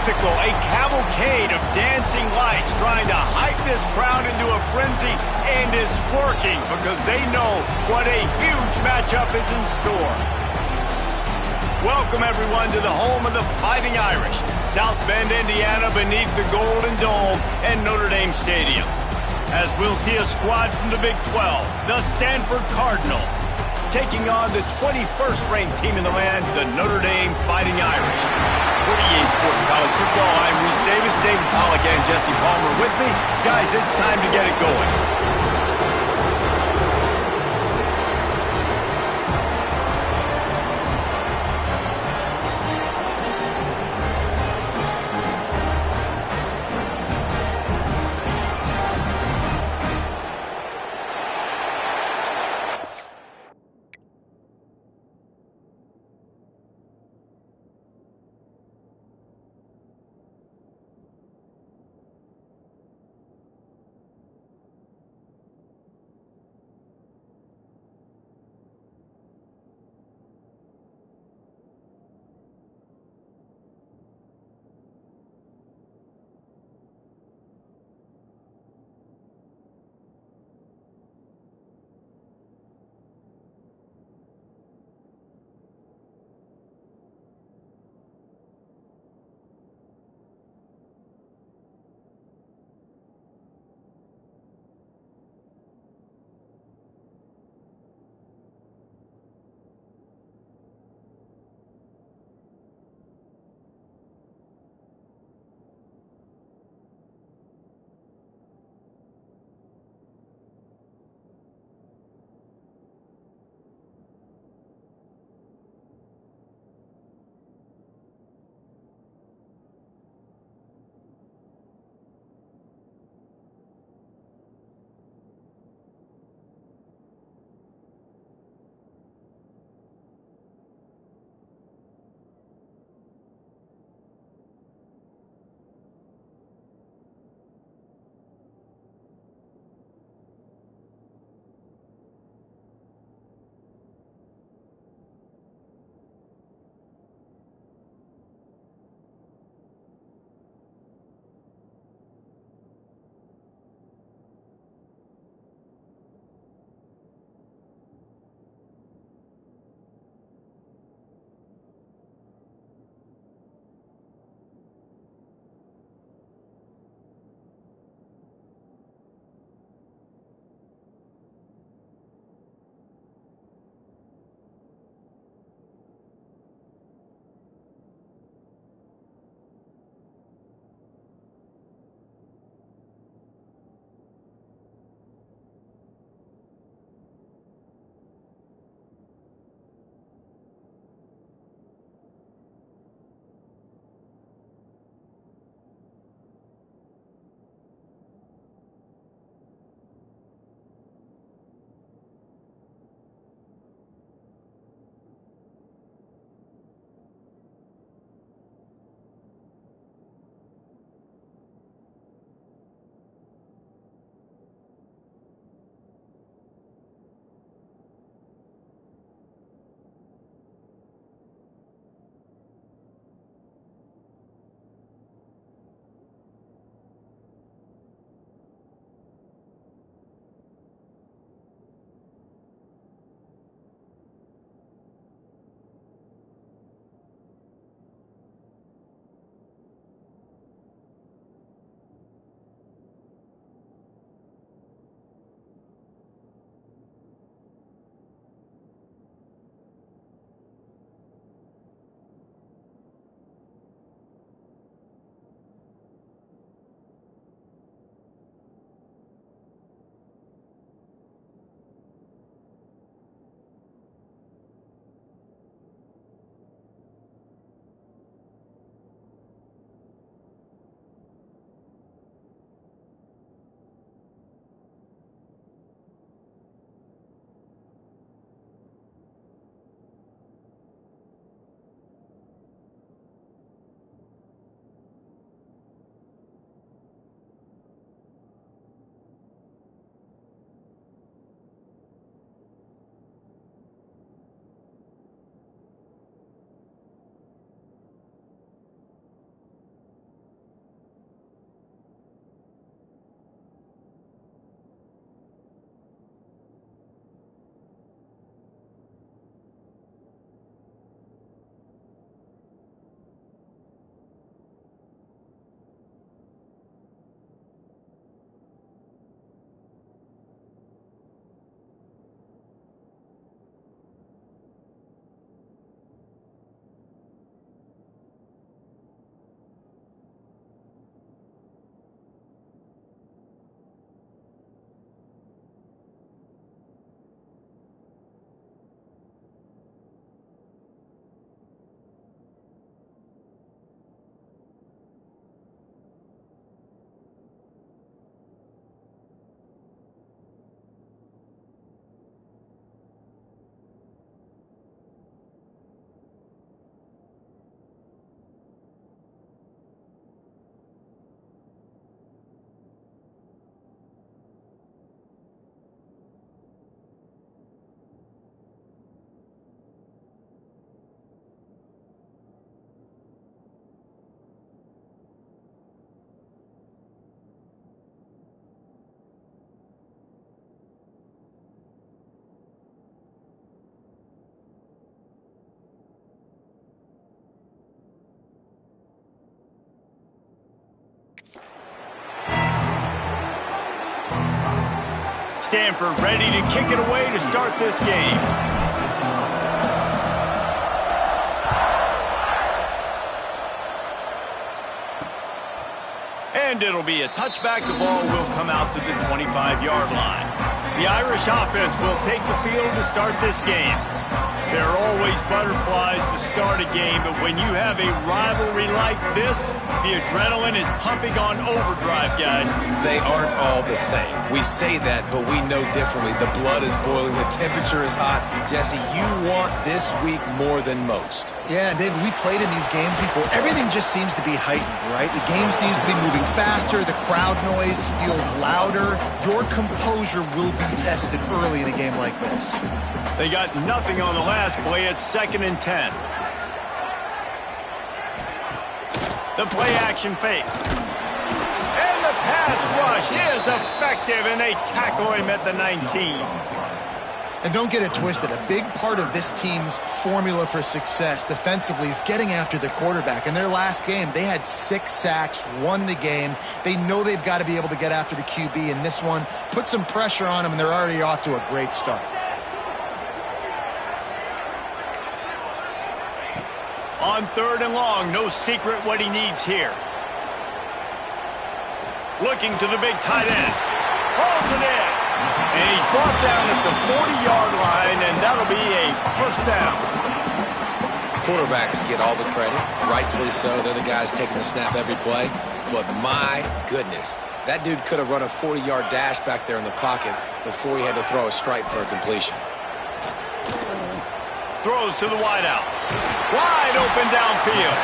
spectacle, a cavalcade of dancing lights trying to hype this crowd into a frenzy, and it's working because they know what a huge matchup is in store. Welcome, everyone, to the home of the Fighting Irish, South Bend, Indiana, beneath the Golden Dome and Notre Dame Stadium. As we'll see a squad from the Big 12, the Stanford Cardinal, taking on the 21st ranked team in the land, the Notre Dame Fighting Irish. For EA Sports College Football, I'm Reese Davis, David Pollack, and Jesse Palmer with me. Guys, it's time to get it going. Stanford ready to kick it away to start this game. And it'll be a touchback. The ball will come out to the 25-yard line. The Irish offense will take the field to start this game. There are always butterflies to start a game, but when you have a rivalry like this, the adrenaline is pumping on overdrive, guys. They aren't all the same. We say that, but we know differently. The blood is boiling. The temperature is hot. Jesse, you want this week more than most. Yeah, David, we played in these games before. Everything just seems to be heightened, right? The game seems to be moving faster. The crowd noise feels louder. Your composure will be tested early in a game like this. They got nothing on the last play. It's 2nd and 10. The play action fake. And the pass rush is effective, and they tackle him at the 19. And don't get it twisted. A big part of this team's formula for success defensively is getting after the quarterback. In their last game, they had 6 sacks, won the game. They know they've got to be able to get after the QB in this one. Put some pressure on them, and they're already off to a great start. On 3rd and long, no secret what he needs here. Looking to the big tight end. Pulls it in. And he's brought down at the 40-yard line, and that'll be a first down. Quarterbacks get all the credit, rightfully so. They're the guys taking the snap every play. But my goodness, that dude could have run a 40-yard dash back there in the pocket before he had to throw a stripe for a completion. Throws to the wideout. Wide open downfield.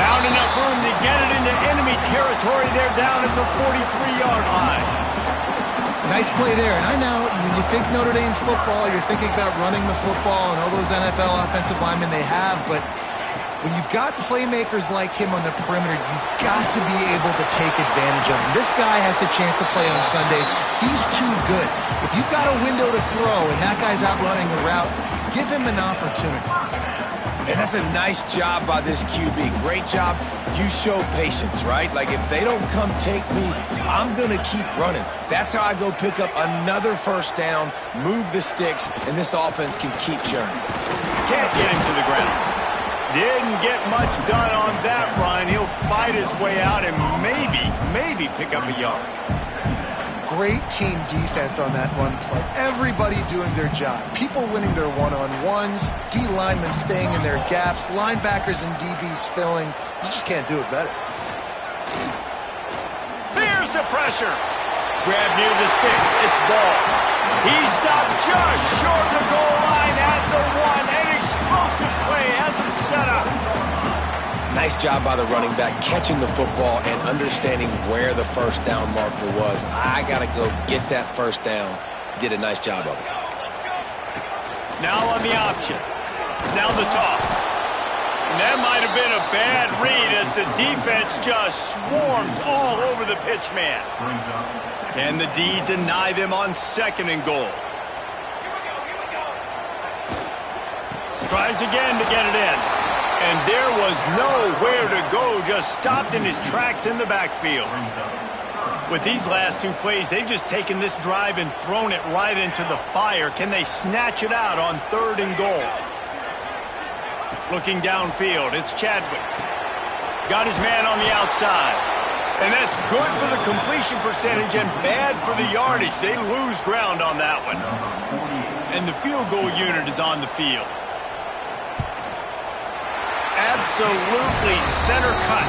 Found enough room to get it into enemy territory. They're down at the 43-yard line. Nice play there. And I know when you think Notre Dame football, you're thinking about running the football and all those NFL offensive linemen they have, but when you've got playmakers like him on the perimeter, you've got to be able to take advantage of him. This guy has the chance to play on Sundays. He's too good. If you've got a window to throw and that guy's out running a route, give him an opportunity. And that's a nice job by this QB. Great job. You show patience, right? Like, if they don't come take me, I'm going to keep running. That's how I go pick up another first down, move the sticks, and this offense can keep churning. Can't get him to the ground. Didn't get much done on that run. He'll fight his way out and maybe pick up a yard. Great team defense on that run play. Everybody doing their job. People winning their one-on-ones, D linemen staying in their gaps, linebackers and DBs filling. You just can't do it better. There's the pressure. Grab near the sticks. It's ball. He stopped just short of the goal line at the 1. An explosive play has him set up. Nice job by the running back catching the football and understanding where the first down marker was. I got to go get that first down. He did a nice job of it. Now on the option. Now the toss. And that might have been a bad read as the defense just swarms all over the pitch man. Can the D deny them on 2nd and goal? Tries again to get it in. And there was nowhere to go, just stopped in his tracks in the backfield. With these last 2 plays, they've just taken this drive and thrown it right into the fire. Can they snatch it out on 3rd and goal? Looking downfield, it's Chadwick. Got his man on the outside. And that's good for the completion percentage and bad for the yardage. They lose ground on that one. And the field goal unit is on the field. Absolutely center cut.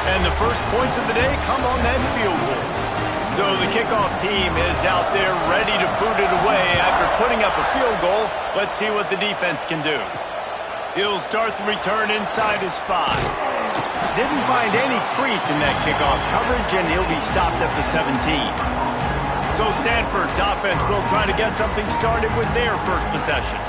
And the first points of the day come on that field goal. So the kickoff team is out there ready to boot it away after putting up a field goal. Let's see what the defense can do. He'll start the return inside his 5. Didn't find any crease in that kickoff coverage, and he'll be stopped at the 17. So Stanford's offense will try to get something started with their first possession.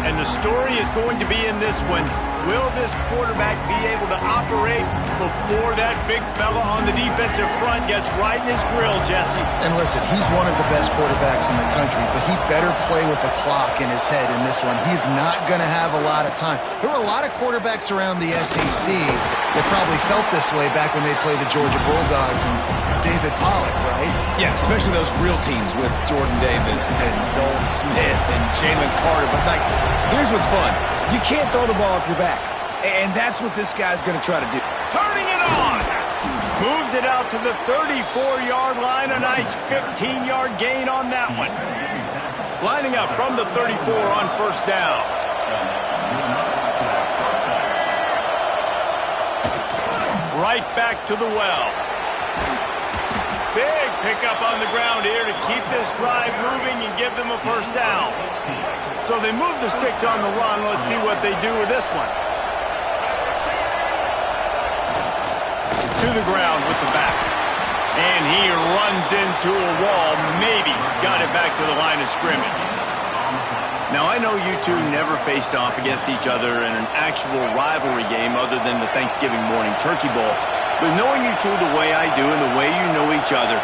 And the story is going to be in this one. Will this quarterback be able to operate before that big fella on the defensive front gets right in his grill, Jesse? And listen, he's one of the best quarterbacks in the country, but he better play with the clock in his head in this one. He's not going to have a lot of time. There were a lot of quarterbacks around the SEC that probably felt this way back when they played the Georgia Bulldogs, and David Pollock, right? Yeah, especially those real teams with Jordan Davis and Nolan Smith and Jalen Carter. But, like, here's what's fun. You can't throw the ball off your back. And that's what this guy's going to try to do. Turning it on. Moves it out to the 34-yard line. A nice 15-yard gain on that one. Lining up from the 34 on first down. Right back to the well. Big pickup on the ground here to keep this drive moving and give them a first down. So they move the sticks on the run. Let's see what they do with this one. To the ground with the back. And he runs into a wall. Maybe got it back to the line of scrimmage. Now, I know you two never faced off against each other in an actual rivalry game other than the Thanksgiving morning turkey bowl. But knowing you two the way I do and the way you know each other,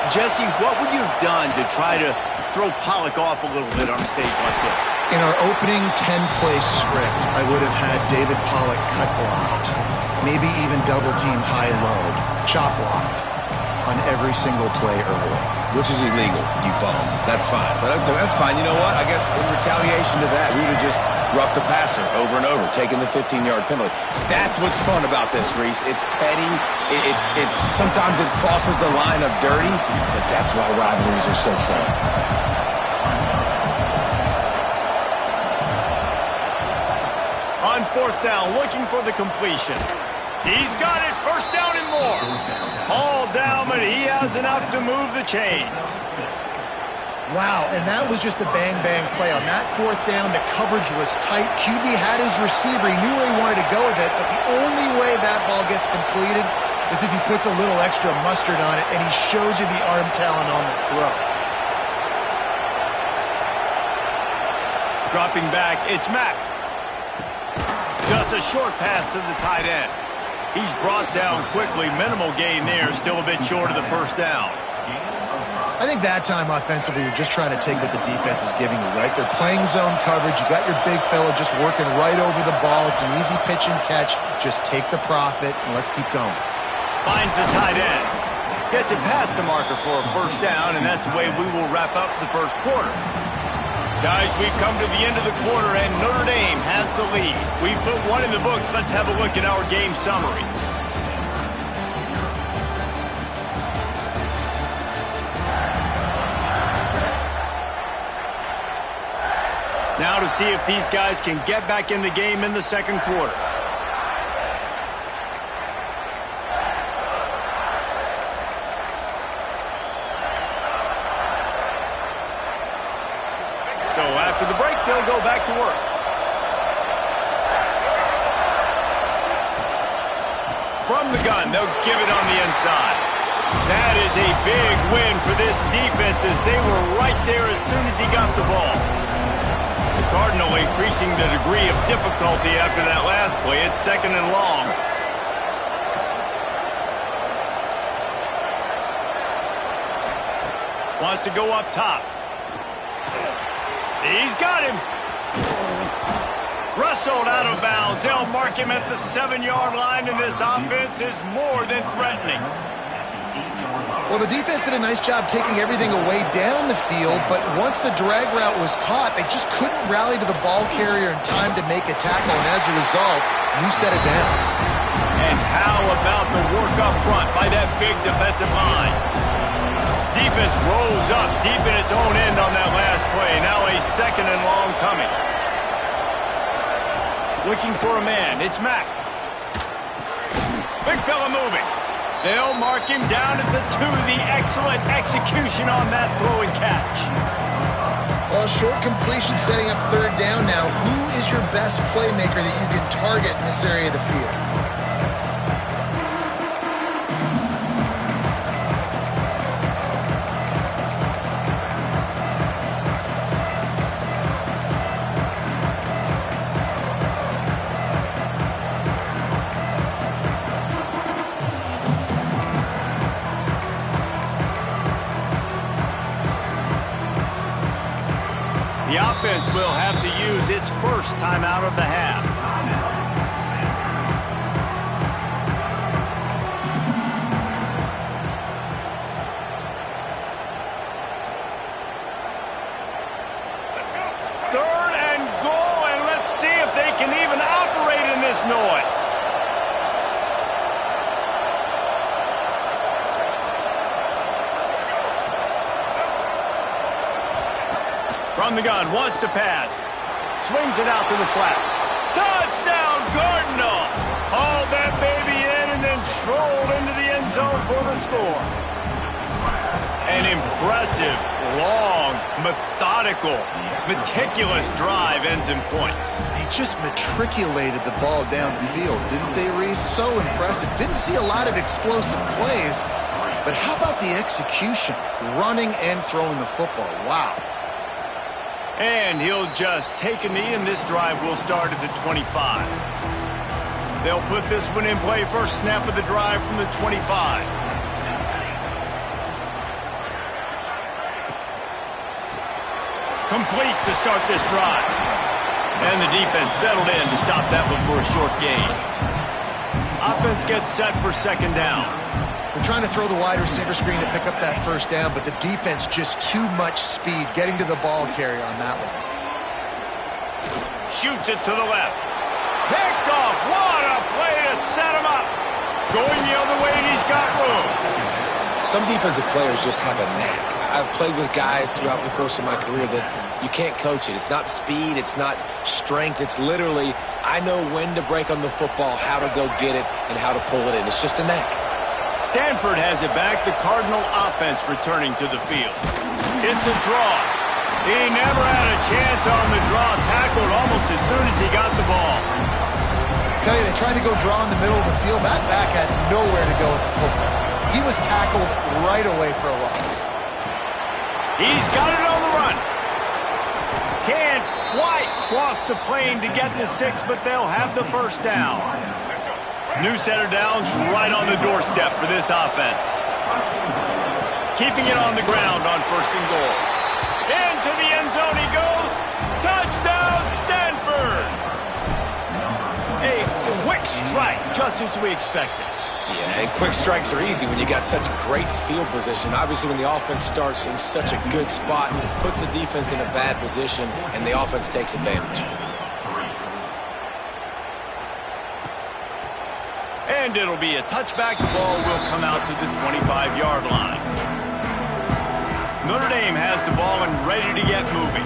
Jesse, what would you have done to try to throw Pollock off a little bit on a stage like this? In our opening 10-play script, I would have had David Pollock cut blocked. Maybe even double-team high-low, chop blocked on every single play early. Which is illegal, you bum. That's fine. But that's fine. You know what? I guess in retaliation to that, we would have just roughed the passer over and over, taking the 15-yard penalty. That's what's fun about this, Reese. It's petty. It's sometimes it crosses the line of dirty, but that's why rivalries are so fun. On fourth down, looking for the completion. He's got it, first down and more. All down, but he has enough to move the chains. Wow, and that was just a bang-bang play. On that fourth down, the coverage was tight. QB had his receiver. He knew where he wanted to go with it, but the only way that ball gets completed is if he puts a little extra mustard on it, and he shows you the arm talent on the throw. Dropping back, it's Mack. Just a short pass to the tight end. He's brought down quickly. Minimal gain there. Still a bit short of the first down. I think that time offensively, you're just trying to take what the defense is giving you, right? They're playing zone coverage. You got your big fella just working right over the ball. It's an easy pitch and catch. Just take the profit, and let's keep going. Finds the tight end. Gets it past the marker for a first down, and that's the way we will wrap up the first quarter. Guys, we've come to the end of the quarter, and Notre Dame has the lead. We've put one in the books. Let's have a look at our game summary. Now to see if these guys can get back in the game in the second quarter. So after the break, they'll go back to work. From the gun, they'll give it on the inside. That is a big win for this defense as they were right there as soon as he got the ball. The Cardinal increasing the degree of difficulty after that last play. It's second and long. Wants to go up top. He's got him. Rustled out of bounds. They'll mark him at the 7-yard line, and this offense is more than threatening. Well, the defense did a nice job taking everything away down the field, but once the drag route was caught, they just couldn't rally to the ball carrier in time to make a tackle, and as a result, you set it down. And how about the work up front by that big defensive line? Defense rolls up deep in its own end on that last play. Now a second and long coming. Looking for a man. It's Mack. Big fella moving. They'll mark him down at the 2. The excellent execution on that throw and catch. Well, short completion setting up third down now. Who is your best playmaker that you can target in this area of the field? The offense will have to use its first timeout of the half. can even operate in this noise. From the gun, wants to pass. Swings it out to the flat. Touchdown, Cardinal! Hauled that baby in and then strolled into the end zone for the score. An impressive, long, methodical, meticulous drive ends in points. They just matriculated the ball down the field, didn't they, Reese? So impressive. Didn't see a lot of explosive plays, but how about the execution? Running and throwing the football. Wow. And he'll just take a knee, and this drive will start at the 25. They'll put this one in play first snap of the drive from the 25. Complete to start this drive. And the defense settled in to stop that one for a short gain. Offense gets set for second down. We're trying to throw the wide receiver screen to pick up that first down, but the defense just too much speed getting to the ball carrier on that one. Shoots it to the left. Picked off. What a play to set him up. Going the other way, and he's got room. Some defensive players just have a knack. I've played with guys throughout the course of my career that you can't coach it. It's not speed. It's not strength. It's literally, I know when to break on the football, how to go get it, and how to pull it in. It's just a knack. Stanford has it back. The Cardinal offense returning to the field. It's a draw. He never had a chance on the draw. Tackled almost as soon as he got the ball. I tell you, they tried to go draw in the middle of the field. That back had nowhere to go with the football. He was tackled right away for a loss. He's got it on the run. Can't quite cross the plane to get the 6, but they'll have the first down. New set of downs right on the doorstep for this offense. Keeping it on the ground on first and goal. Into the end zone he goes. Touchdown, Stanford! A quick strike, just as we expected. Yeah, and quick strikes are easy when you got such great field position. Obviously, when the offense starts in such a good spot, it puts the defense in a bad position, and the offense takes advantage. And it'll be a touchback. The ball will come out to the 25-yard line. Notre Dame has the ball and ready to get moving.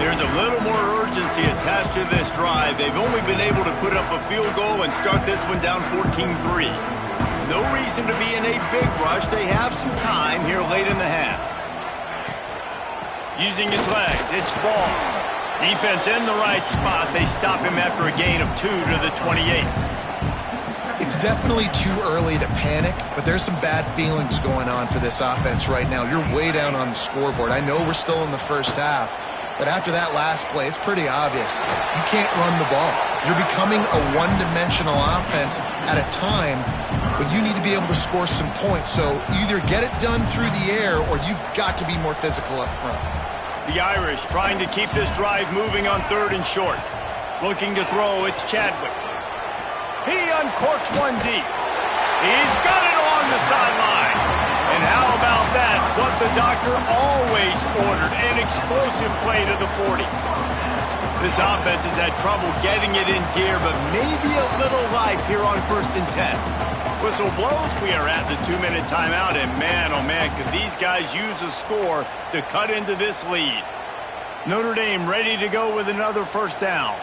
There's a little more urgency attached to this drive. They've only been able to put up a field goal and start this one down 14-3. No reason to be in a big rush. They have some time here late in the half. Using his legs, it's ball. Defense in the right spot. They stop him after a gain of 2 to the 28. It's definitely too early to panic, but there's some bad feelings going on for this offense right now. You're way down on the scoreboard. I know we're still in the first half, but after that last play, it's pretty obvious. You can't run the ball. You're becoming a one-dimensional offense at a time when you need to be able to score some points. So either get it done through the air or you've got to be more physical up front. The Irish trying to keep this drive moving on third and short. Looking to throw, it's Chadwick. He uncorks one deep. He's got it along the sideline. And how about that? What the doctor always ordered, an explosive play to the 40. This offense has had trouble getting it in gear, but maybe a little life here on 1st and 10. Whistle blows. We are at the 2-minute timeout, and man, oh man, could these guys use a score to cut into this lead. Notre Dame ready to go with another first down.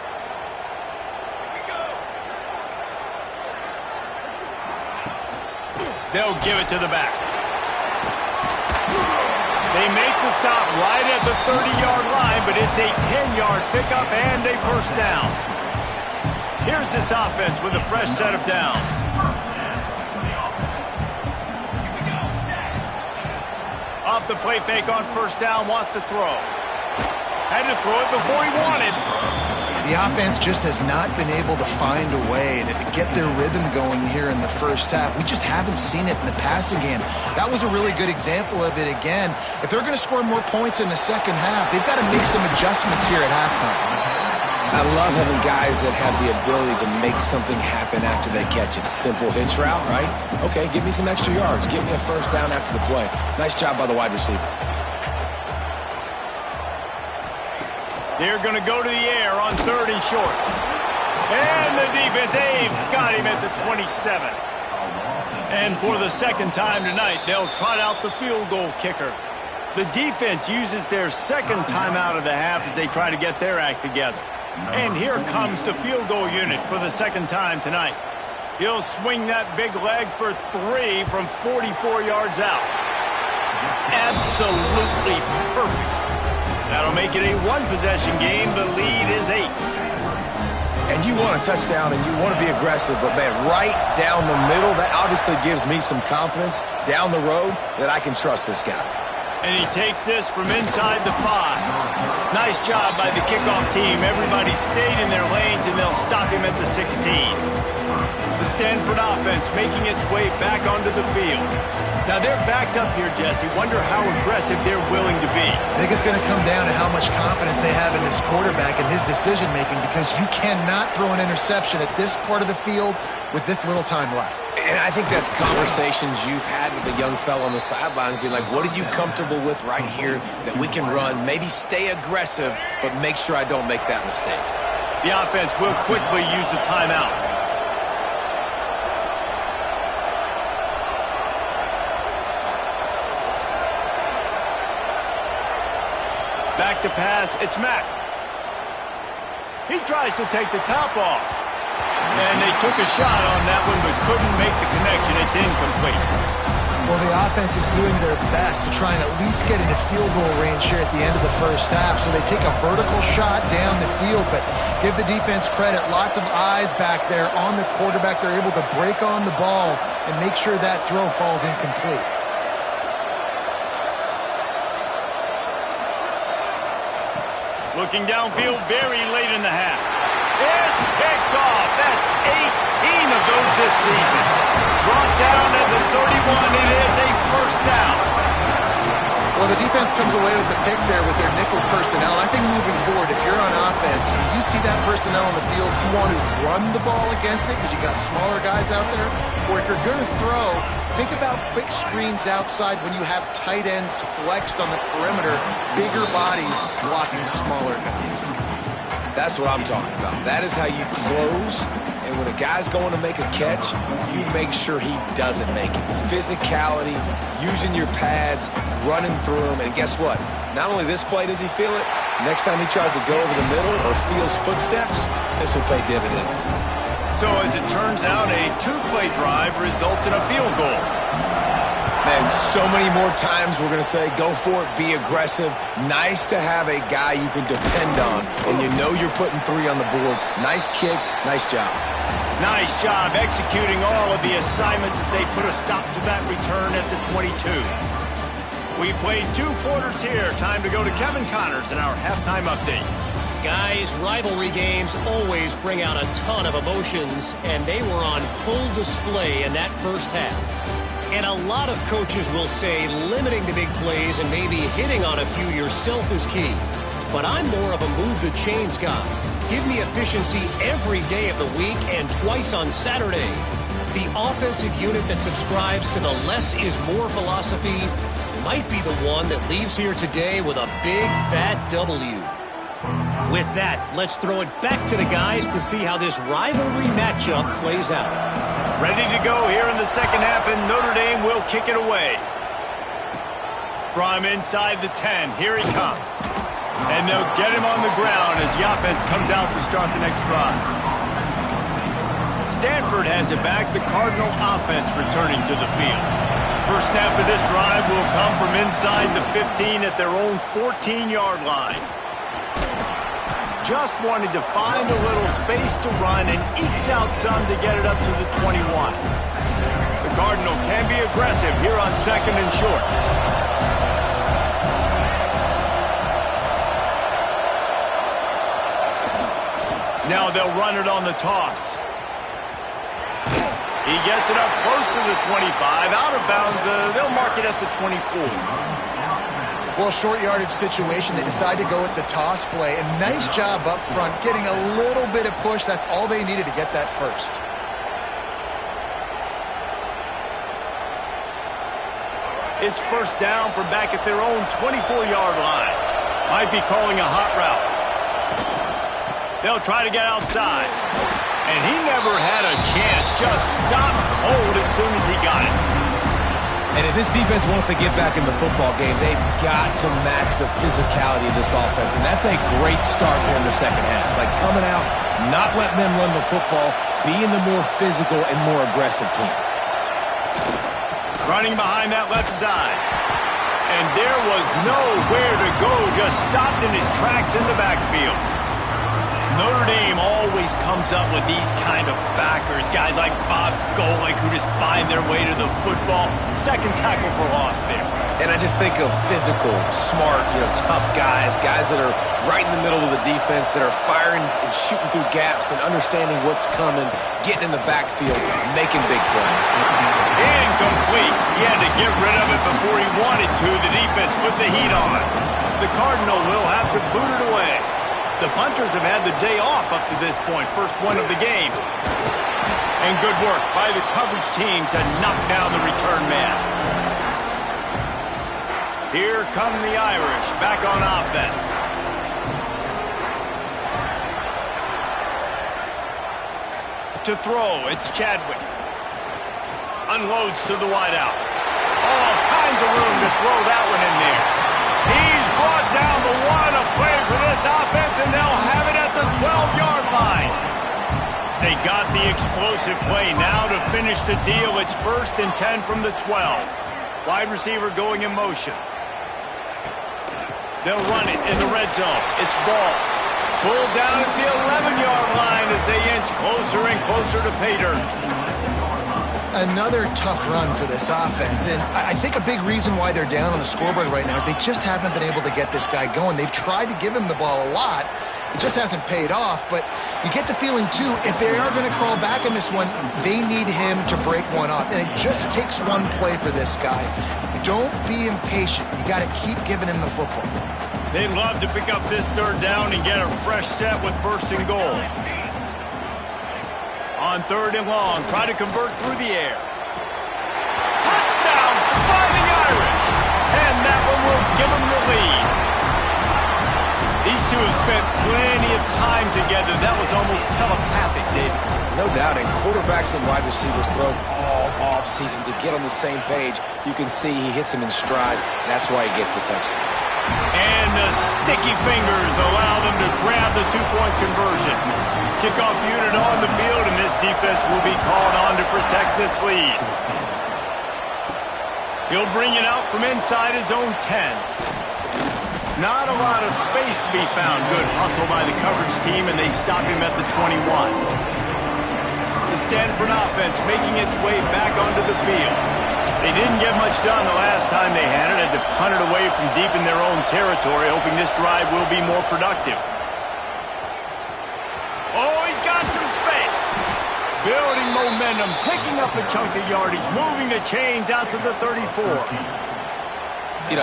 They'll give it to the back. They make the stop right at the 30-yard line, but it's a 10-yard pickup and a first down. Here's this offense with a fresh set of downs. Off the play fake on first down, wants to throw. Had to throw it before he wanted. The offense just has not been able to find a way to get their rhythm going here in the first half. We just haven't seen it in the passing game. That was a really good example of it again. If they're going to score more points in the second half, they've got to make some adjustments here at halftime. I love having guys that have the ability to make something happen after they catch it. Simple hitch route, right? Okay, give me some extra yards. Give me a first down after the play. Nice job by the wide receiver. They're going to go to the air on third and short. And the defense, they've got him at the 27. And for the second time tonight, they'll trot out the field goal kicker. The defense uses their second timeout of the half as they try to get their act together. And here comes the field goal unit for the second time tonight. He'll swing that big leg for 3 from 44 yards out. Absolutely perfect. That'll make it a one-possession game. The lead is 8. And you want a touchdown and you want to be aggressive, but, man, right down the middle, that obviously gives me some confidence down the road that I can trust this guy. And he takes this from inside the 5. Nice job by the kickoff team. Everybody stayed in their lanes, and they'll stop him at the 16. The Stanford offense making its way back onto the field. Now they're backed up here, Jesse. Wonder how aggressive they're willing to be. I think it's going to come down to how much confidence they have in this quarterback and his decision-making, because you cannot throw an interception at this part of the field with this little time left. And I think that's conversations you've had with a young fella on the sidelines, be like, what are you comfortable with right here that we can run? Maybe stay aggressive, but make sure I don't make that mistake. The offense will quickly use the timeout. Back to pass, it's Mack. He tries to take the top off. And they took a shot on that one, but couldn't make the connection. It's incomplete. Well, the offense is doing their best to try and at least get into field goal range here at the end of the first half. So they take a vertical shot down the field, but give the defense credit. Lots of eyes back there on the quarterback. They're able to break on the ball and make sure that throw falls incomplete. Looking downfield very late in the half. It's picked off. That's 18 of those this season. Brought down at the 31. It is a first down. Well, the defense comes away with the pick there with their nickel personnel. I think moving forward, if you're on offense, when you see that personnel on the field, you want to run the ball against it because you got smaller guys out there. Or if you're going to throw, think about quick screens outside when you have tight ends flexed on the perimeter, bigger bodies blocking smaller guys. That's what I'm talking about. That is how you close. And when a guy's going to make a catch, you make sure he doesn't make it. Physicality, using your pads, running through them. And guess what? Not only this play does he feel it, next time he tries to go over the middle or feels footsteps, this will pay dividends. So as it turns out, a 2-play drive results in a field goal. Man, so many more times we're going to say, go for it, be aggressive. Nice to have a guy you can depend on, and you know you're putting 3 on the board. Nice kick, nice job. Nice job executing all of the assignments as they put a stop to that return at the 22. We played 2 quarters here. Time to go to Kevin Connors in our halftime update. Guys, rivalry games always bring out a ton of emotions, and they were on full display in that first half. And a lot of coaches will say limiting the big plays and maybe hitting on a few yourself is key. But I'm more of a move the chains guy. Give me efficiency every day of the week and twice on Saturday. The offensive unit that subscribes to the less is more philosophy might be the one that leaves here today with a big fat W. With that, let's throw it back to the guys to see how this rivalry matchup plays out. Ready to go here in the second half, and Notre Dame will kick it away. From inside the 10, here he comes. And they'll get him on the ground as the offense comes out to start the next drive. Stanford has it back, the Cardinal offense returning to the field. First snap of this drive will come from inside the 15 at their own 14-yard line. Just wanted to find a little space to run and ekes out some to get it up to the 21. The Cardinal can be aggressive here on second and short. Now they'll run it on the toss. He gets it up close to the 25. Out of bounds, they'll mark it at the 24. Well, short yardage situation, they decide to go with the toss play. And nice job up front, getting a little bit of push. That's all they needed to get that first. It's first down from back at their own 24-yard line. Might be calling a hot route. They'll try to get outside. And he never had a chance. Just stopped cold as soon as he got it. And if this defense wants to get back in the football game, they've got to match the physicality of this offense. And that's a great start here in the second half. Like coming out, not letting them run the football, being the more physical and more aggressive team. Running behind that left side. And there was nowhere to go. Just stopped in his tracks in the backfield. Notre Dame always comes up with these kind of backers, guys like Bob Golick who just find their way to the football. Second tackle for loss there. And I just think of physical, smart, tough guys that are right in the middle of the defense, that are firing and shooting through gaps and understanding what's coming, getting in the backfield, making big plays. Incomplete. He had to get rid of it before he wanted to. The defense put the heat on. The Cardinal will have to boot it away. The punters have had the day off up to this point. First one of the game. And good work by the coverage team to knock down the return man. Here come the Irish back on offense. To throw, it's Chadwick. Unloads to the wideout. All kinds of room to throw that one in there. He's brought down the one. A play for this offense, and they'll have it at the 12-yard line. They got the explosive play. Now to finish the deal, it's 1st and 10 from the 12. Wide receiver going in motion. They'll run it in the red zone. It's ball. Pulled down at the 11-yard line as they inch closer and closer to pay dirt. Another tough run for this offense, and I think a big reason why they're down on the scoreboard right now is they just haven't been able to get this guy going. They've tried to give him the ball a lot. It just hasn't paid off, but you get the feeling, too, if they are going to crawl back in this one, they need him to break one off, and it just takes one play for this guy. Don't be impatient. You got to keep giving him the football. They'd love to pick up this 3rd down and get a fresh set with 1st and goal. On 3rd and long, try to convert through the air. Touchdown, Fighting Irish! And that one will give them the lead. These two have spent plenty of time together. That was almost telepathic, David. No doubt, and quarterbacks and wide receivers throw all off-season to get on the same page. You can see he hits him in stride. That's why he gets the touchdown. And the sticky fingers allow them to grab the 2-point conversion. Kickoff unit on the field, and this defense will be called on to protect this lead. He'll bring it out from inside his own 10. Not a lot of space to be found. Good hustle by the coverage team, and they stop him at the 21. The Stanford offense making its way back onto the field. They didn't get much done the last time they had it. Had to punt it away from deep in their own territory, hoping this drive will be more productive. Oh, he's got some space. Building momentum, picking up a chunk of yardage, moving the chains out to the 34.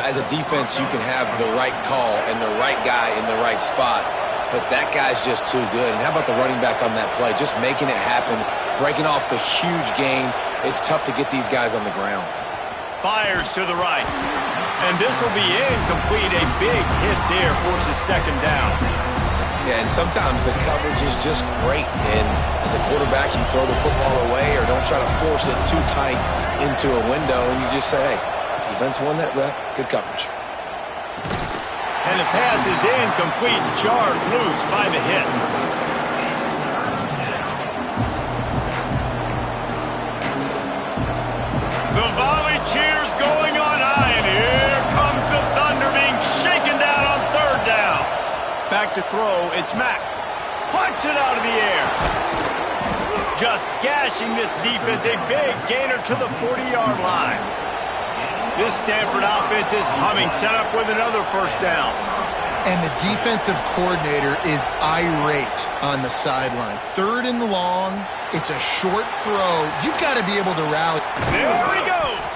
As a defense, you can have the right call and the right guy in the right spot, but that guy's just too good. And how about the running back on that play? Just making it happen, breaking off the huge gain. It's tough to get these guys on the ground. Fires to the right. And this will be incomplete. A big hit there forces 2nd down. Yeah, and sometimes the coverage is just great. And as a quarterback, you throw the football away or don't try to force it too tight into a window, and you just say, hey, defense won that rep. Good coverage. And the pass is incomplete, jarred loose by the hit. The volley cheers going on high, and here comes the Thunder being shaken down on 3rd down. Back to throw, it's Mack. Punts it out of the air. Just gashing this defense, a big gainer to the 40-yard line. This Stanford offense is humming, set up with another 1st down. And the defensive coordinator is irate on the sideline. 3rd and long, it's a short throw. You've got to be able to rally. There he goes.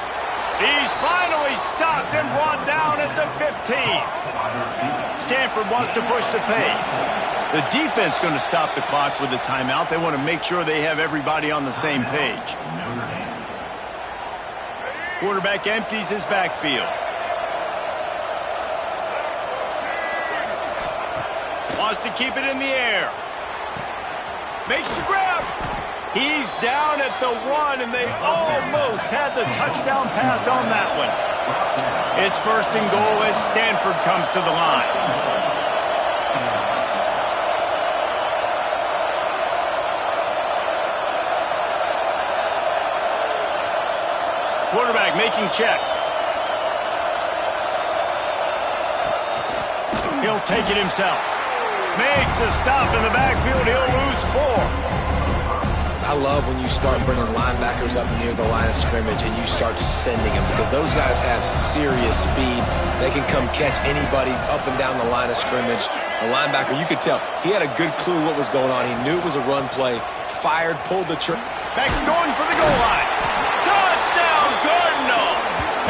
He's finally stopped and brought down at the 15. Stanford wants to push the pace. The defense going to stop the clock with a timeout. They want to make sure they have everybody on the same page. Quarterback empties his backfield. Wants to keep it in the air. Makes the grab. He's down at the 1, and they almost had the touchdown pass on that one. It's 1st and goal as Stanford comes to the line. Quarterback making checks. He'll take it himself. Makes a stop in the backfield. He'll lose 4. I love when you start bringing linebackers up near the line of scrimmage and you start sending them, because those guys have serious speed. They can come catch anybody up and down the line of scrimmage. The linebacker, you could tell, he had a good clue what was going on. He knew it was a run play, fired, pulled the trigger. Back's going for the goal line. Touchdown, Cardinal!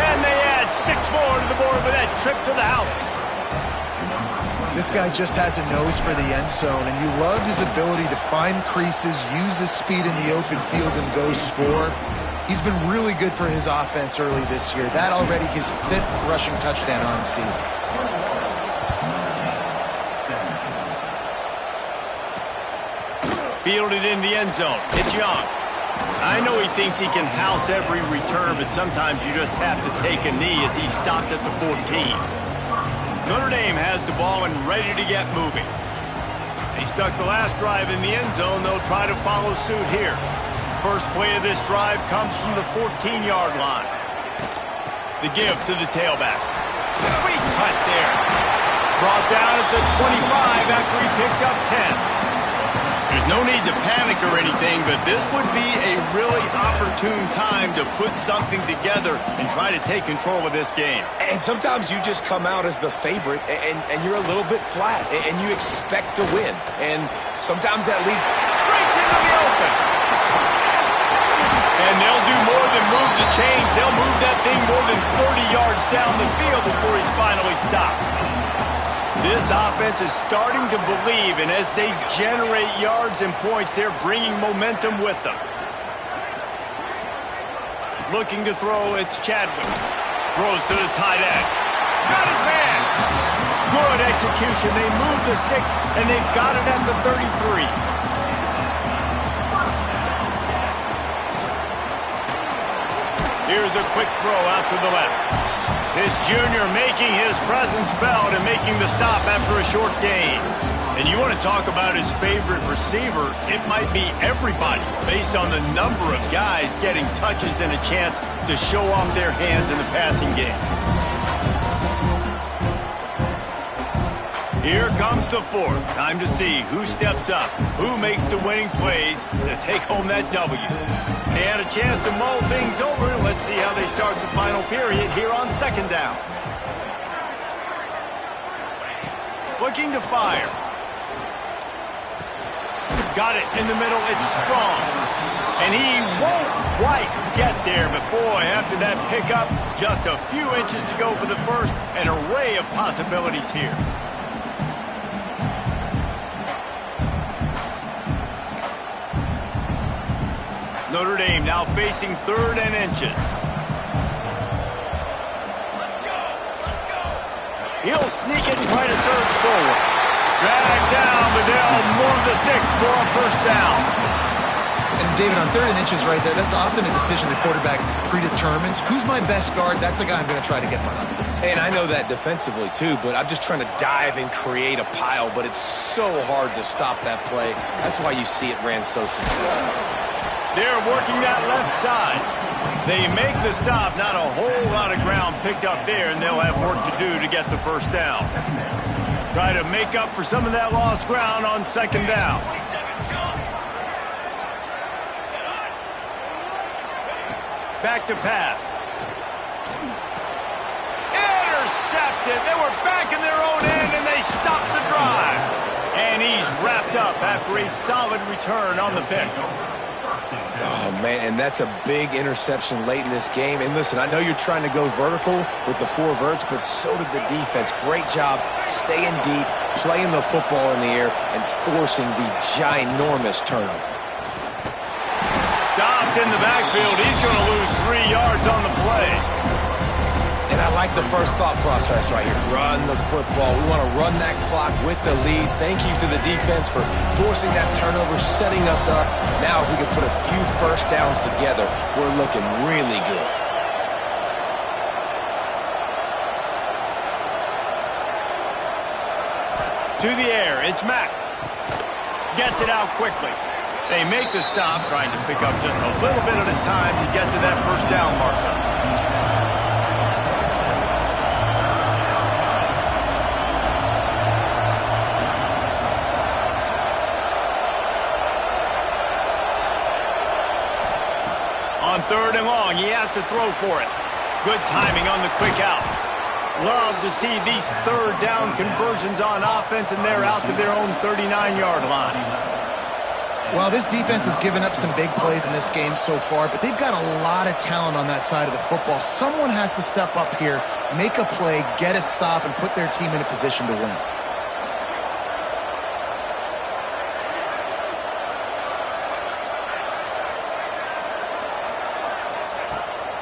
And they add 6 more to the board with that trip to the house. This guy just has a nose for the end zone, and you love his ability to find creases, use his speed in the open field, and go score. He's been really good for his offense early this year. That already his 5th rushing touchdown on the season. Fielded in the end zone. It's Young. I know he thinks he can house every return, but sometimes you just have to take a knee as he stopped at the 14. Notre Dame has the ball and ready to get moving. They stuck the last drive in the end zone. They'll try to follow suit here. First play of this drive comes from the 14-yard line. The give to the tailback. Sweet cut there. Brought down at the 25 after he picked up 10. There's no need to panic or anything, but this would be a really opportune time to put something together and try to take control of this game. And sometimes you just come out as the favorite, and you're a little bit flat, and you expect to win. And sometimes that leads breaks into the open. And they'll do more than move the chains. They'll move that thing more than 30 yards down the field before he's finally stopped. This offense is starting to believe, and as they generate yards and points, they're bringing momentum with them. Looking to throw, it's Chadwick. Throws to the tight end. Got his man. Good execution. They move the sticks, and they've got it at the 33. Here's a quick throw out to the left. This junior making his presence felt and making the stop after a short gain. And you want to talk about his favorite receiver, it might be everybody based on the number of guys getting touches and a chance to show off their hands in the passing game. Here comes the 4th. Time to see who steps up, who makes the winning plays to take home that W. They had a chance to mull things over. Let's see how they start the final period here on 2nd down. Looking to fire. Got it in the middle. It's strong. And he won't quite get there. But, boy, after that pickup, just a few inches to go for the first. An array of possibilities here. Notre Dame now facing 3rd and inches. He'll sneak it and try to surge forward. Drag down, but they'll move the sticks for a 1st down. And David, on 3rd and inches right there, that's often a decision the quarterback predetermines. Who's my best guard? That's the guy I'm going to try to get behind. And I know that defensively, too, but I'm just trying to dive and create a pile, but it's so hard to stop that play. That's why you see it ran so successful. They're working that left side. They make the stop. Not a whole lot of ground picked up there, and they'll have work to do to get the 1st down. Try to make up for some of that lost ground on 2nd down. Back to pass. Intercepted. They were back in their own end, and they stopped the drive. And he's wrapped up after a solid return on the pick. Oh, man, and that's a big interception late in this game. And listen, I know you're trying to go vertical with the 4 verts, but so did the defense. Great job staying deep, playing the football in the air, and forcing the ginormous turnover. Stopped in the backfield. He's going to lose 3 yards on the play. And I like the first thought process right here. Run the football. We want to run that clock with the lead. Thank you to the defense for forcing that turnover, setting us up. Now if we can put a few first downs together, we're looking really good. To the air, it's Mack. Gets it out quickly. They make the stop, trying to pick up just a little bit at a time to get to that first down marker. On 3rd and long, he has to throw for it. Good timing on the quick out. Love to see these 3rd down conversions on offense, and they're out to their own 39-yard line. Well, this defense has given up some big plays in this game so far, but they've got a lot of talent on that side of the football. Someone has to step up here, make a play, get a stop, and put their team in a position to win.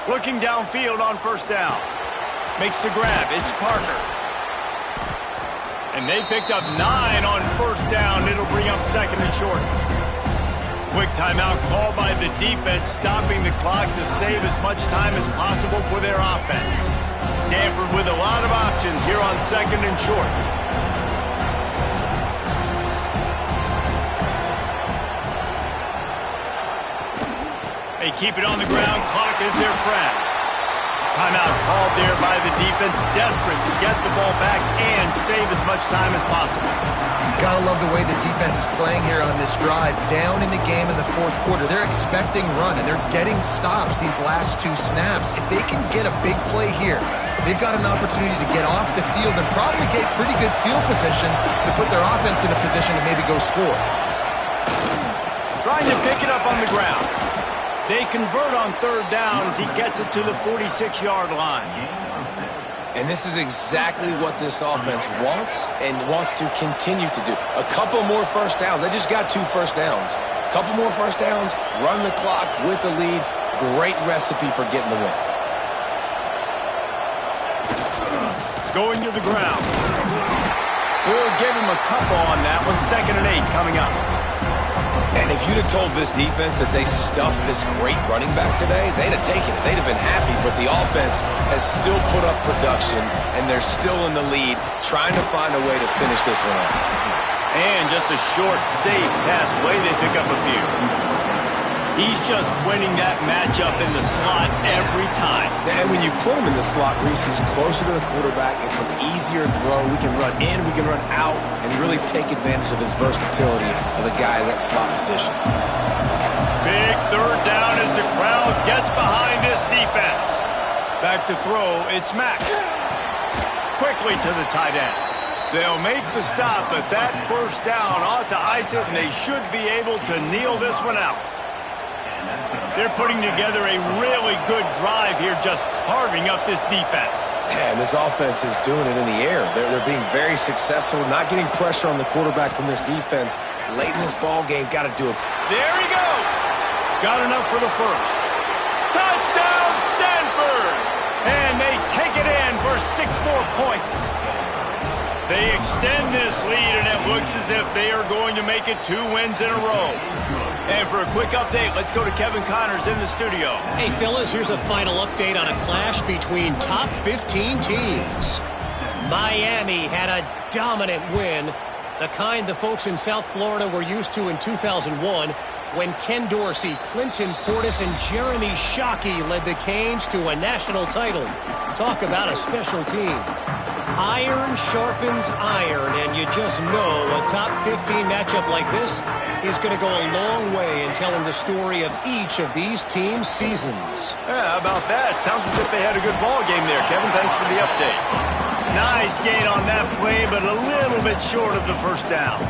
Looking downfield on 1st down. Makes the grab. It's Parker. And they picked up 9 on 1st down. It'll bring up 2nd and short. Quick timeout called by the defense, stopping the clock to save as much time as possible for their offense. Stanford with a lot of options here on 2nd and short. They keep it on the ground. Clock is their friend. Timeout called there by the defense, desperate to get the ball back and save as much time as possible. Gotta love the way the defense is playing here on this drive. Down in the game in the 4th quarter. They're expecting run, and they're getting stops these last 2 snaps. If they can get a big play here, they've got an opportunity to get off the field and probably get pretty good field position to put their offense in a position to maybe go score. Trying to pick it up on the ground. They convert on 3rd down as he gets it to the 46-yard line. And this is exactly what this offense wants and wants to continue to do. A couple more first downs. They just got 2 first downs. A couple more first downs, run the clock with the lead. Great recipe for getting the win. Going to the ground. We'll give him a couple on that one. 2nd and 8 coming up. And if you'd have told this defense that they stuffed this great running back today, they'd have taken it. They'd have been happy, but the offense has still put up production, and they're still in the lead, trying to find a way to finish this one off. And just a short, safe pass play, they pick up a few. He's just winning that matchup in the slot every time. And when you put him in the slot, Reese, he's closer to the quarterback. It's an easier throw. We can run in, we can run out, and really take advantage of his versatility of the guy in that slot position. Big 3rd down as the crowd gets behind this defense. Back to throw, it's Mack. Quickly to the tight end. They'll make the stop, but that 1st down ought to ice it, and they should be able to kneel this one out. They're putting together a really good drive here, just carving up this defense. And this offense is doing it in the air. They're being very successful, not getting pressure on the quarterback from this defense. Late in this ball game, got to do it. There he goes. Got enough for the 1st. Touchdown, Stanford! And they take it in for 6 more points. They extend this lead, and it looks as if they are going to make it 2 wins in a row. And for a quick update, let's go to Kevin Connors in the studio. Hey, fellas, here's a final update on a clash between top 15 teams. Miami had a dominant win, the kind the folks in South Florida were used to in 2001 when Ken Dorsey, Clinton Portis, and Jeremy Shockey led the Canes to a national title. Talk about a special team. Iron sharpens iron, and you just know a top 15 matchup like this is going to go a long way in telling the story of each of these teams' seasons. Yeah, how about that? Sounds as if they had a good ball game there, Kevin. Thanks for the update. Nice gain on that play, but a little bit short of the 1st down.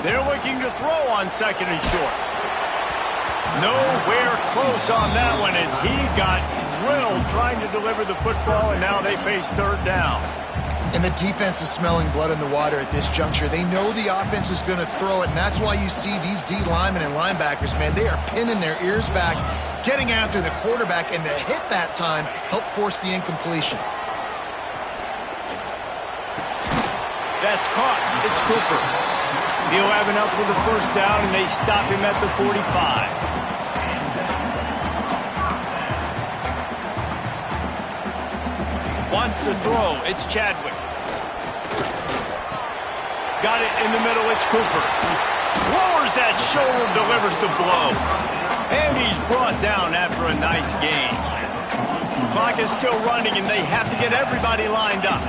They're looking to throw on 2nd and short. Nowhere close on that one as he got drilled trying to deliver the football, and now they face 3rd down. And the defense is smelling blood in the water at this juncture. They know the offense is going to throw it, and that's why you see these D linemen and linebackers, man, they are pinning their ears back, getting after the quarterback, and the hit that time helped force the incompletion. That's caught. It's Cooper. He'll have enough for the first down, and they stop him at the 45. Wants to throw. It's Chadwick. Got it in the middle. It's Cooper. Lowers that shoulder, delivers the blow. And he's brought down after a nice gain. Clock is still running, and they have to get everybody lined up.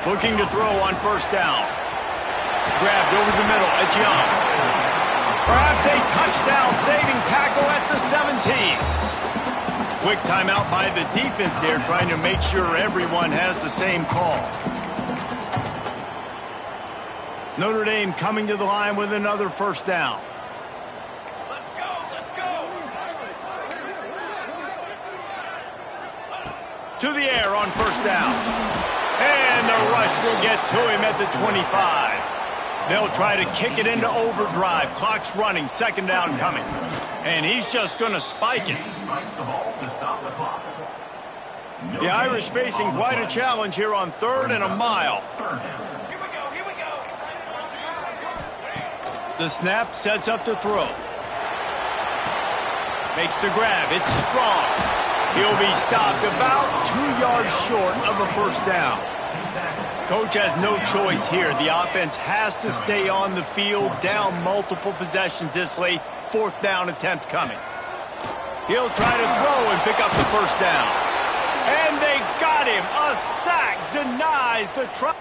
Looking to throw on first down. Grabbed over the middle. It's Young. Perhaps a touchdown saving tackle at the 17. Quick timeout by the defense there, trying to make sure everyone has the same call. Notre Dame coming to the line with another first down. Let's go, let's go. To the air on first down. And the rush will get to him at the 25. They'll try to kick it into overdrive. Clock's running, second down coming. And he's just going to spike it. The Irish facing quite a challenge here on 3rd and a mile. The snap sets up to throw. Makes the grab. It's Strong. He'll be stopped about 2 yards short of a first down. Coach has no choice here. The offense has to stay on the field, down multiple possessions this late. 4th down attempt coming. He'll try to throw and pick up the first down. And they got him. A sack denies the try.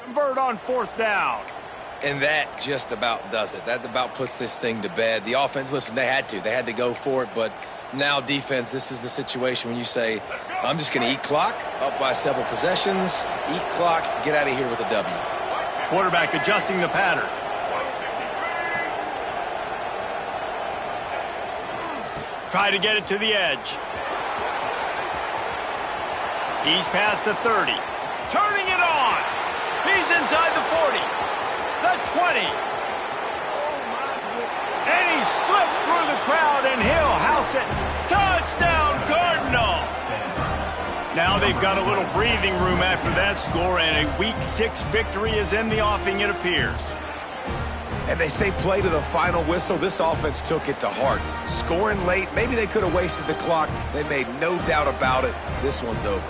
Convert on 4th down. And that just about does it. That about puts this thing to bed. The offense, listen, they had to go for it, but now defense, this is the situation when you say, I'm just going to eat clock, up by several possessions, eat clock, get out of here with a W. Quarterback adjusting the pattern. Try to get it to the edge. He's past the 30. Turning it on. He's inside the 40. The 20. And he slipped through the crowd, and he'll house it. Touchdown, Cardinals. Now they've got a little breathing room after that score, and a Week 6 victory is in the offing, it appears. And they say play to the final whistle. This offense took it to heart. Scoring late, maybe they could have wasted the clock. They made no doubt about it. This one's over.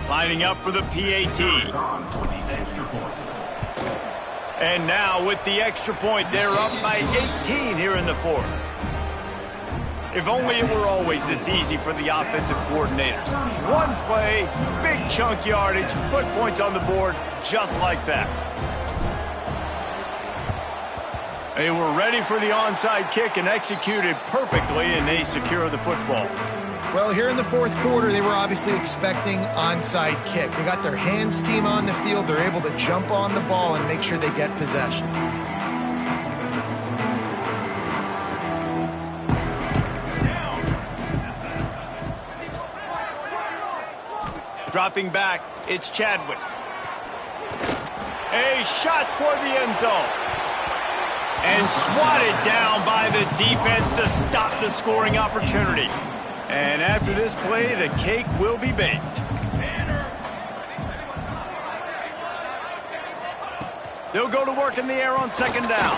Lining up for the PAT. And now with the extra point, they're up by 18 here in the 4th. If only it were always this easy for the offensive coordinators. One play, big chunk yardage, put points on the board just like that. They were ready for the onside kick and executed perfectly, and they secure the football. Well, here in the fourth quarter, they were obviously expecting onside kick. They got their hands team on the field. They're able to jump on the ball and make sure they get possession. Dropping back, it's Chadwick. A shot toward the end zone. And swatted down by the defense to stop the scoring opportunity. And after this play, the cake will be baked. They'll go to work in the air on second down.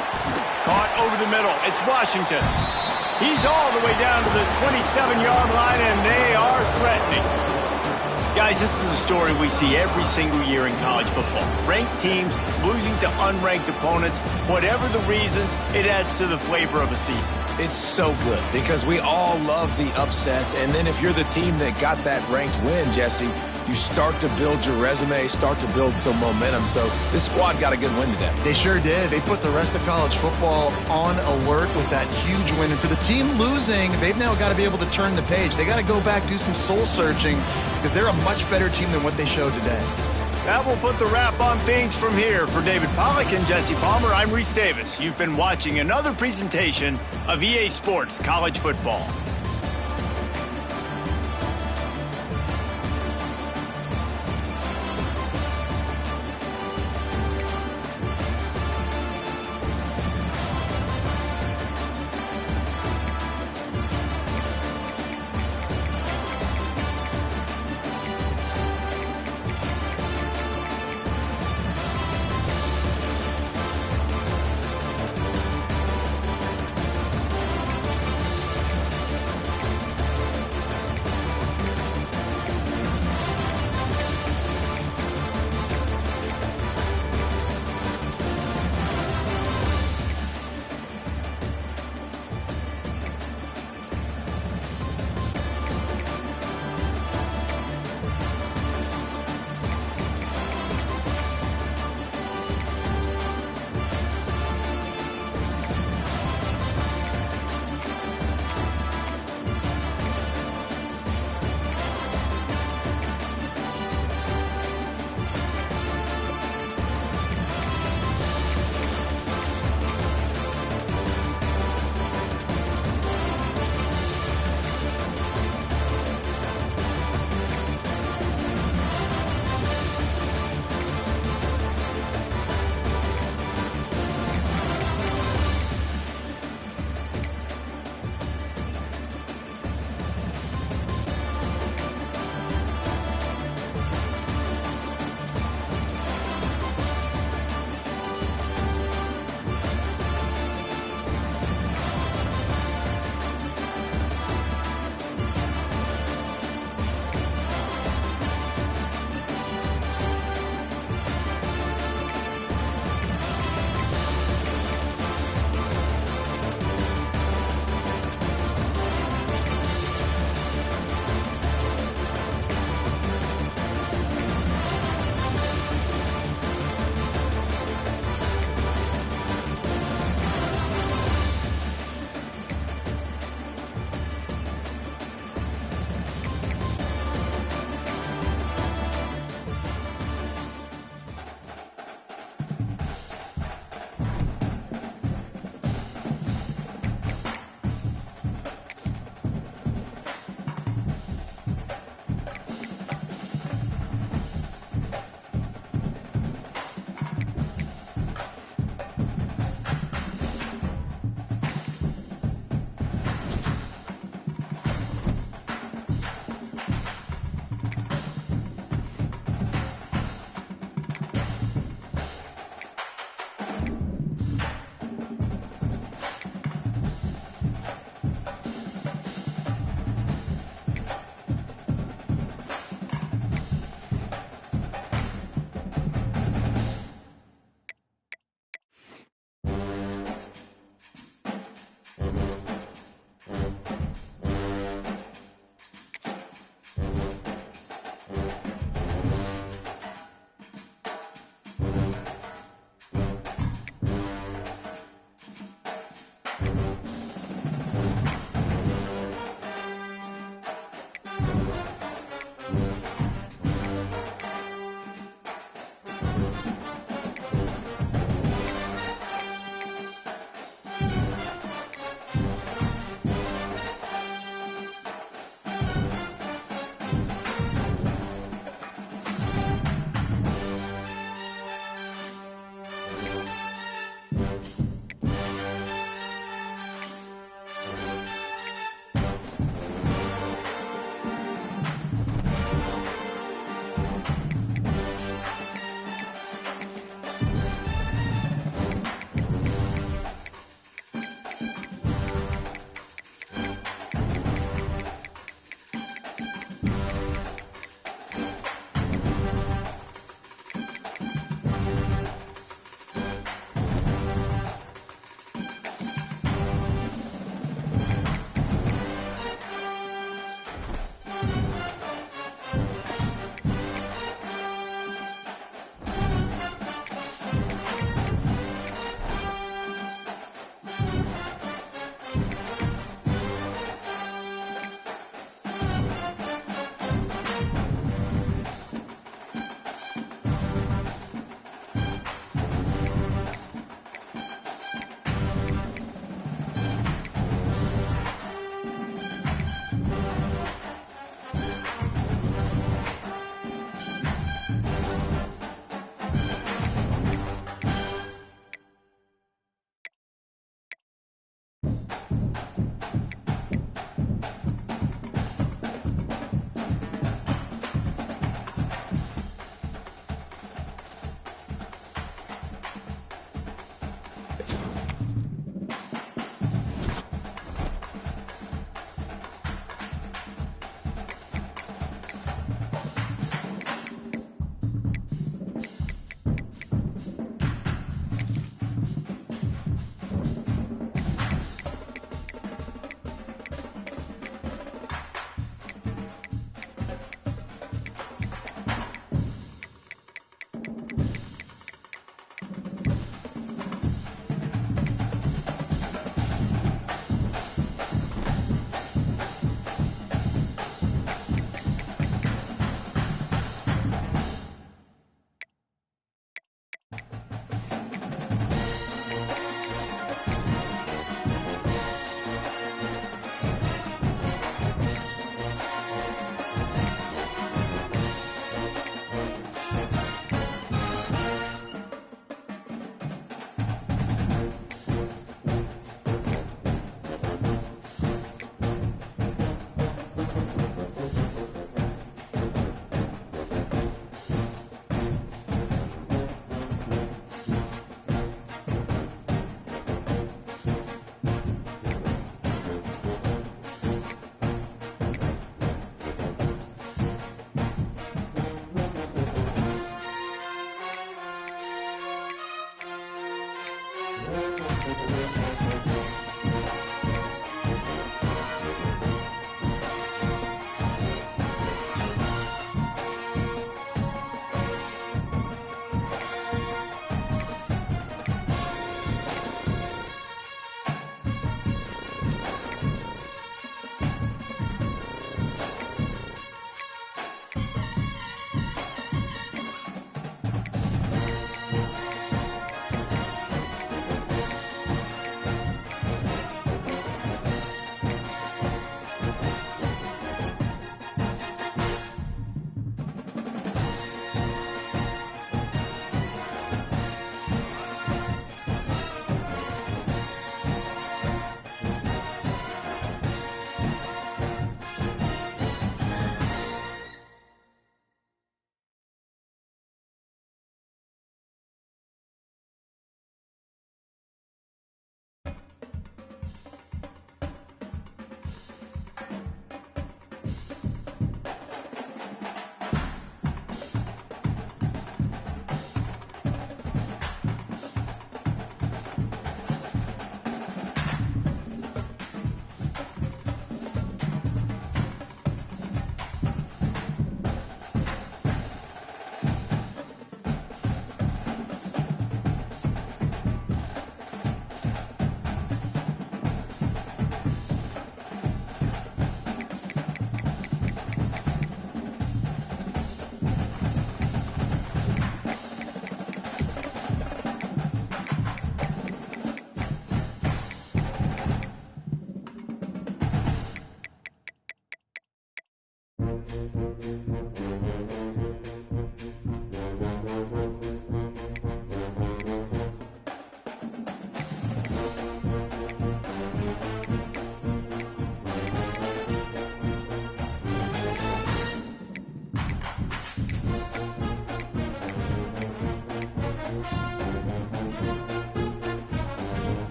Caught over the middle. It's Washington. He's all the way down to the 27-yard line, and they are threatening. Guys, this is a story we see every single year in college football. Ranked teams losing to unranked opponents. Whatever the reasons, it adds to the flavor of a season. It's so good because we all love the upsets, and then if you're the team that got that ranked win, Jesse, you start to build your resume, start to build some momentum. So this squad got a good win today. They sure did. They put the rest of college football on alert with that huge win. And for the team losing, they've now got to be able to turn the page. They got to go back, do some soul searching, because they're a much better team than what they showed today. That will put the wrap on things from here. For David Pollack and Jesse Palmer, I'm Reese Davis. You've been watching another presentation of EA Sports College Football.